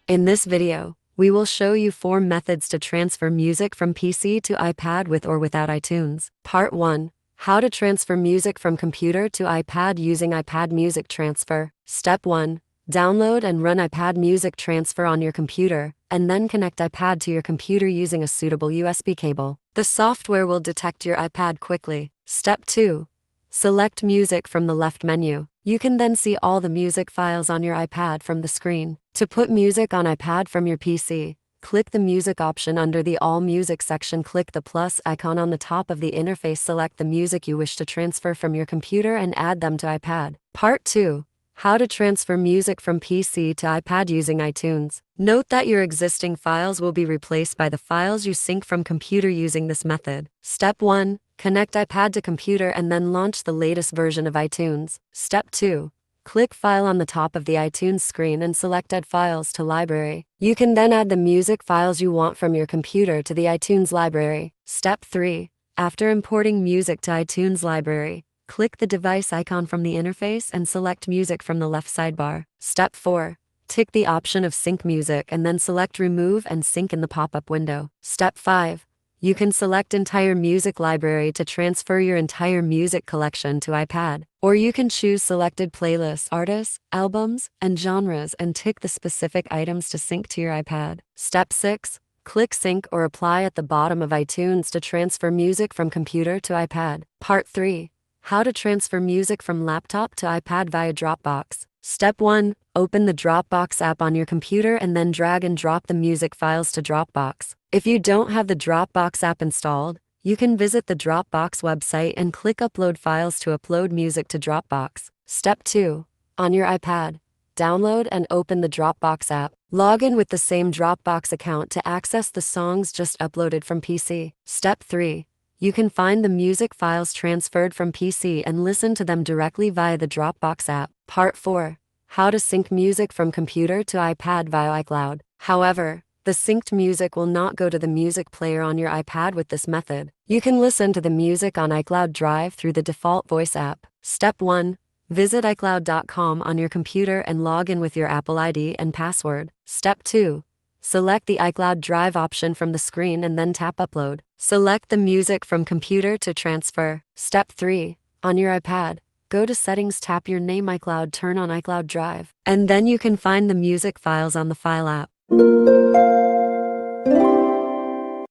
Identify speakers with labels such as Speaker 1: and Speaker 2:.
Speaker 1: In this video, we will show you 4 methods to transfer music from PC to iPad with or without iTunes. Part 1. How to transfer music from computer to iPad using iPad Music Transfer. Step 1. Download and run iPad Music Transfer on your computer, and then connect iPad to your computer using a suitable USB cable. The software will detect your iPad quickly. Step 2. Select music from the left menu. You can then see all the music files on your iPad from the screen. To put music on iPad from your PC, click the music option under the All Music section. Click the plus icon on the top of the interface. Select the music you wish to transfer from your computer and add them to iPad. Part 2. How to transfer music from PC to iPad using iTunes. Note that your existing files will be replaced by the files you sync from computer using this method. Step 1. Connect iPad to computer and then launch the latest version of iTunes. Step 2. Click File on the top of the iTunes screen and select Add Files to Library. You can then add the music files you want from your computer to the iTunes library. Step 3. After importing music to iTunes library, click the device icon from the interface and select Music from the left sidebar. Step 4. Tick the option of Sync Music and then select Remove and Sync in the pop-up window. Step 5. You can select Entire Music Library to transfer your entire music collection to iPad. Or you can choose selected playlists, artists, albums, and genres and tick the specific items to sync to your iPad. Step 6. Click Sync or Apply at the bottom of iTunes to transfer music from computer to iPad. Part 3. How to transfer music from laptop to iPad via Dropbox. Step 1. Open the Dropbox app on your computer and then drag and drop the music files to Dropbox. If you don't have the Dropbox app installed, you can visit the Dropbox website and click Upload Files to upload music to Dropbox. Step 2. On your iPad, download and open the Dropbox app. Log in with the same Dropbox account to access the songs just uploaded from PC. Step 3. You can find the music files transferred from PC and listen to them directly via the Dropbox app. Part 4. How to sync music from computer to iPad via iCloud. However, the synced music will not go to the music player on your iPad with this method. You can listen to the music on iCloud Drive through the default voice app. Step 1. Visit iCloud.com on your computer and log in with your Apple ID and password. Step 2. Select the iCloud Drive option from the screen and then tap Upload. Select the music from computer to transfer. Step 3. On your iPad, go to Settings, tap your name iCloud, turn on iCloud Drive, and then you can find the music files on the File app.